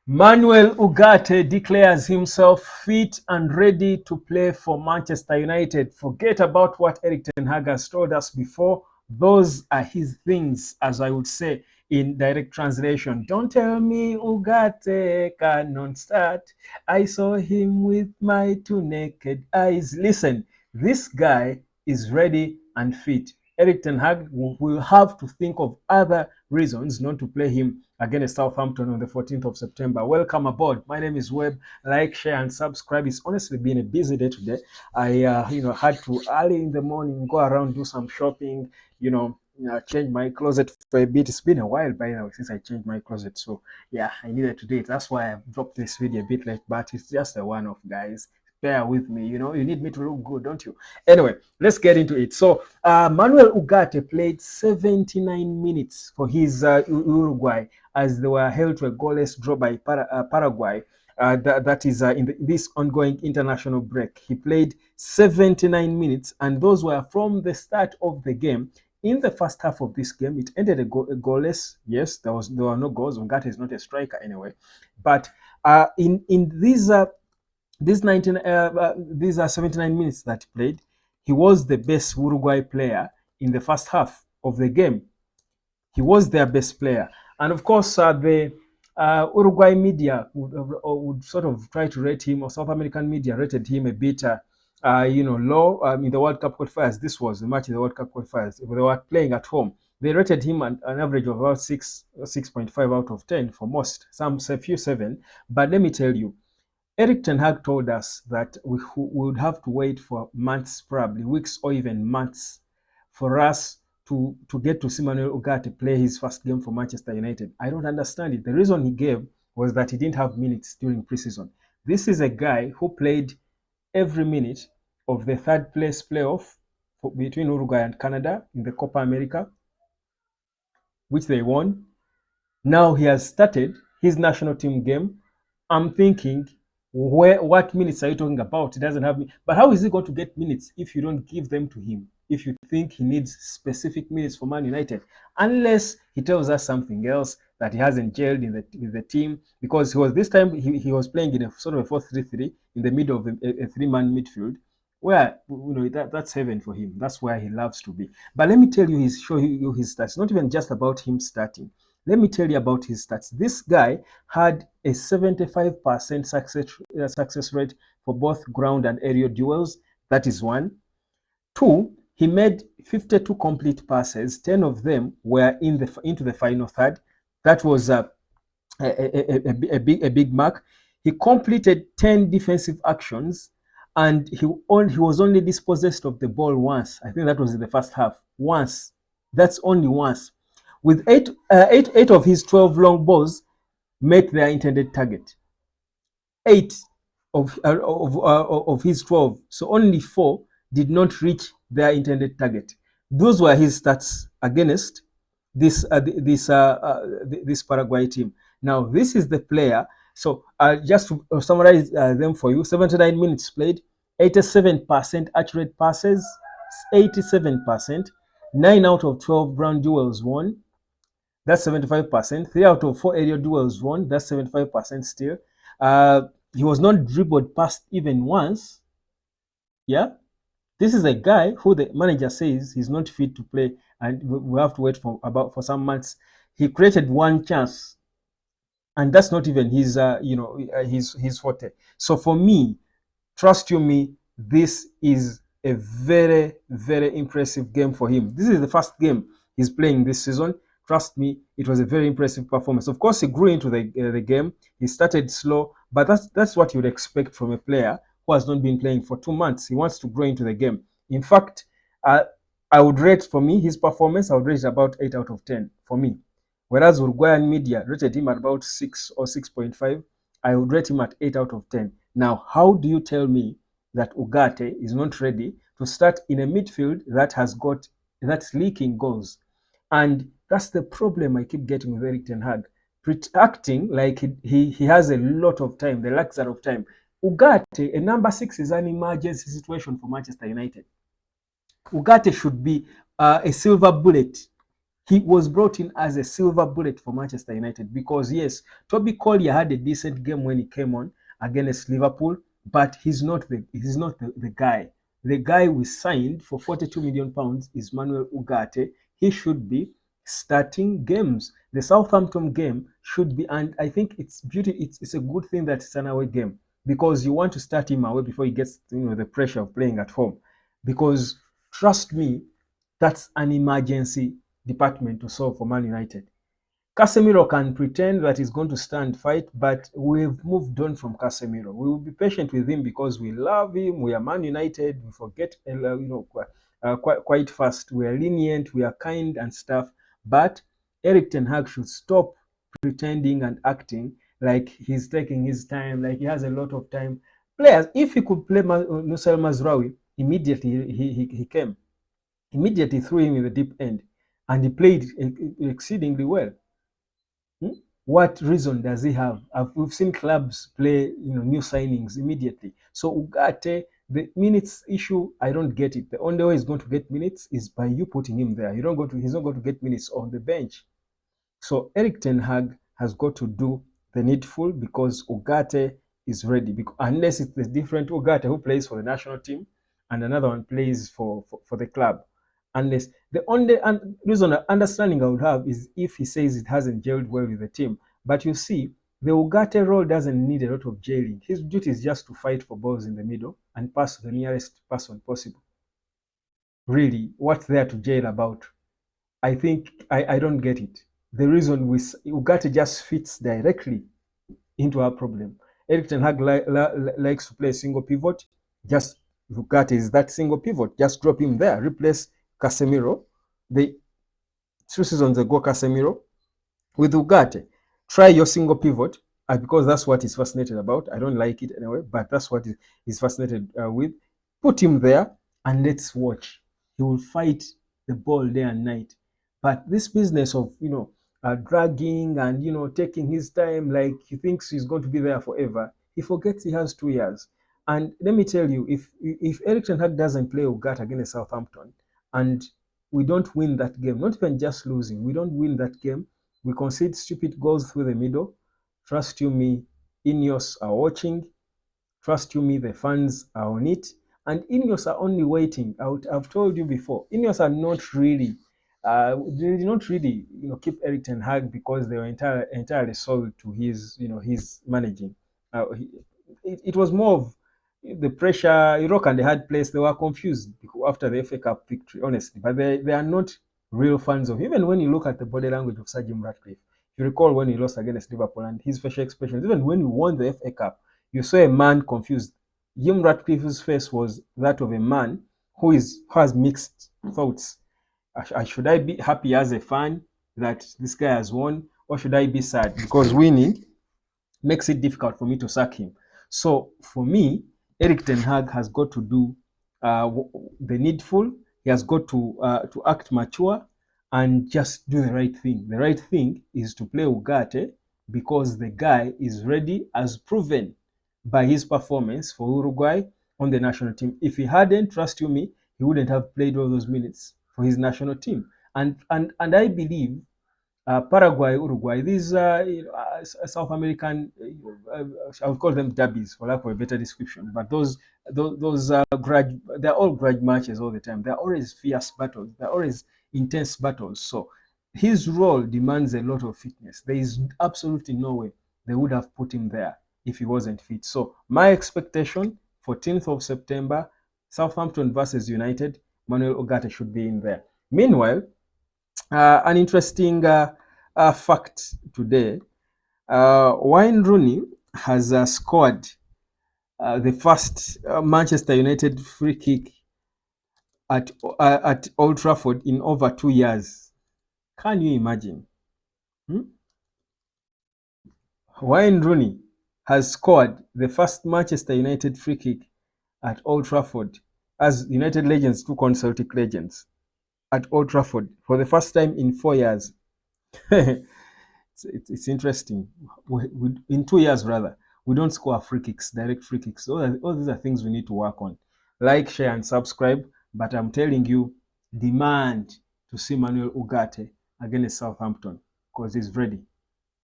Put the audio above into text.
Manuel Ugarte declares himself fit and ready to play for Manchester United. Forget about what Erik ten Hag has told us before. Those are his things, as I would say in direct translation. Don't tell me Ugarte cannot start. I saw him with my two naked eyes. Listen, this guy is ready and fit. Erik ten Hag will have to think of other reasons not to play him against Southampton on the 14th of September. Welcome aboard. My name is Webb. Like, share, and subscribe. It's honestly been a busy day today. I, had to early in the morning go around, do some shopping, change my closet for a bit. It's been a while by now since I changed my closet. So, yeah, I needed to do it. That's why I dropped this video a bit late, but it's just a one-off, guys. Bear with me. You need me to look good, don't you? Anyway, let's get into it. So, Manuel Ugarte played 79 minutes for his Uruguay as they were held to a goalless draw by Paraguay. That is in this ongoing international break. He played 79 minutes, and those were from the start of the game. In the first half of this game, it ended a goalless. Yes, there were no goals. Ugarte is not a striker anyway, but in these are 79 minutes that he played. He was the best Uruguay player in the first half of the game. He was their best player. And of course, the Uruguay media would sort of try to rate him, or South American media rated him a bit, low in the World Cup qualifiers. This was the match in the World Cup qualifiers. They were playing at home. They rated him an average of about 6.5 out of 10 for most, some a few 7. But let me tell you, Erik ten Hag told us that we would have to wait for months, probably weeks or even months, for us to get to see Manuel Ugarte play his first game for Manchester United. I don't understand it. The reason he gave was that he didn't have minutes during preseason. This is a guy who played every minute of the third place playoff between Uruguay and Canada in the Copa America, which they won. Now he has started his national team game. I'm thinking, what minutes are you talking about? He doesn't have me. But how is he going to get minutes if you don't give them to him? If you think he needs specific minutes for Man United, unless he tells us something else that he hasn't gelled in the team, because he was this time he was playing in a sort of a 4-3-3 in the middle of a three-man midfield, where that's heaven for him. That's where he loves to be. But let me tell you, show you his stats. Not even just about him starting. Let me tell you about his stats. This guy had a 75% success rate for both ground and aerial duels. That is one. Two, he made 52 complete passes. 10 of them were into the final third. That was a big mark. He completed 10 defensive actions, and he was only dispossessed of the ball once. I think that was in the first half. Once. That's only once. With eight of his 12 long balls met their intended target. 8 of his 12. So only 4 did not reach their intended target. Those were his stats against this Paraguay team. Now, this is the player. So just to summarize them for you, 79 minutes played, 87% accurate passes, 87%, 9 out of 12 ground duels won, that's 75%. 3 out of 4 aerial duels won, that's 75% still. He was not dribbled past even once. Yeah, this is a guy who the manager says he's not fit to play, and we have to wait for some months. He created one chance, and that's not even his forte. So for me, trust you me, this is a very, very impressive game for him. This is the first game he's playing this season. Trust me, it was a very impressive performance. Of course, he grew into the game. He started slow, but that's what you would expect from a player who has not been playing for 2 months. He wants to grow into the game. In fact, I would rate, for me, his performance, I would rate about 8 out of 10 for me. Whereas Uruguayan media rated him at about 6 or 6.5, I would rate him at 8 out of 10. Now, how do you tell me that Ugarte is not ready to start in a midfield that's leaking goals? And that's the problem I keep getting with Erik ten Hag, acting like he has a lot of time, the luxury of time. Ugarte, a number 6 is an emergency situation for Manchester United. Ugarte should be a silver bullet He was brought in as a silver bullet for Manchester United because, yes, Toby Collier had a decent game when he came on against Liverpool, but he's not the guy. The guy we signed for £42 million is Manuel Ugarte. He should be starting games. The Southampton game should be, and I think it's a good thing that it's an away game because you want to start him away before he gets the pressure of playing at home. Because trust me, that's an emergency department to solve for Man United. Casemiro can pretend that he's going to stand fight, but we've moved on from Casemiro. We will be patient with him because we love him. We are Man United. We forget, quite fast. We are lenient. We are kind and stuff. But Eric Ten Hag should stop pretending and acting like he's taking his time, like he has a lot of time. Players, if he could play Nusel Mazraoui, immediately he came. Immediately threw him in the deep end, and he played exceedingly well. Hmm? What reason does he have? We've seen clubs play, new signings immediately. So Ugarte, the minutes issue, I don't get it. The only way he's going to get minutes is by you putting him there. He's not going to get minutes on the bench. So Eric Ten Hag has got to do the needful because Ugarte is ready. Because, unless it's the different Ugarte who plays for the national team and another one plays for the club. Unless the only reason understanding I would have is if he says it hasn't gelled well with the team. But you see, the Ugarte role doesn't need a lot of jailing. His duty is just to fight for balls in the middle and pass to the nearest person possible. Really, what's there to jail about? I think I don't get it. The reason Ugarte just fits directly into our problem. Eric Ten Hag likes to play a single pivot. Just Ugarte is that single pivot. Just drop him there. Replace Casemiro. The 2 seasons ago, Casemiro with Ugarte. Try your single pivot because that's what he's fascinated about. I don't like it anyway, but that's what he's fascinated with. Put him there and let's watch. He will fight the ball day and night. But this business of dragging and taking his time, like he thinks he's going to be there forever, he forgets he has 2 years. And let me tell you, if Eric Ten Hag doesn't play Ugarte against Southampton, and we don't win that game, not even just losing, we don't win that game, we concede stupid goals through the middle. Trust you me, Ineos are watching. Trust you me, the fans are on it. And Ineos are only waiting. I've told you before, Ineos are not really, they did not really, keep Eric Ten Hag because they were entirely sold to his managing. It was more of the pressure, Rock and the hard place. They were confused after the FA Cup victory, honestly. But they are not real fans of. Even when you look at the body language of Sir Jim Ratcliffe, if you recall when he lost against Liverpool and his facial expressions, even when we won the FA Cup, you saw a man confused. Jim Ratcliffe's face was that of a man who has mixed thoughts. Should I be happy as a fan that this guy has won, or should I be sad because winning makes it difficult for me to sack him? So for me, Eric Ten Hag has got to do the needful. He has got to act mature and just do the right thing. The right thing is to play Ugarte because the guy is ready, as proven by his performance for Uruguay on the national team. If he hadn't, trust you me, he wouldn't have played all those minutes for his national team. And I believe Paraguay, Uruguay, these South American, I would call them derbies for lack of a better description, but those they're all grudge matches all the time. They're always fierce battles. They're always intense battles. So his role demands a lot of fitness. There is absolutely no way they would have put him there if he wasn't fit. So my expectation, 14th of September, Southampton versus United, Manuel Ugarte should be in there. Meanwhile, an interesting fact today, Wayne Rooney has scored the first Manchester United free kick at Old Trafford in over 2 years. Can you imagine? Hmm? Wayne Rooney has scored the first Manchester United free kick at Old Trafford as United legends took on Celtic legends at Old Trafford for the first time in 4 years. It's interesting. In 2 years, rather, we don't score free kicks, direct free kicks. All these are things we need to work on. Like, share, and subscribe. But I'm telling you, demand to see Manuel Ugarte against Southampton because he's ready.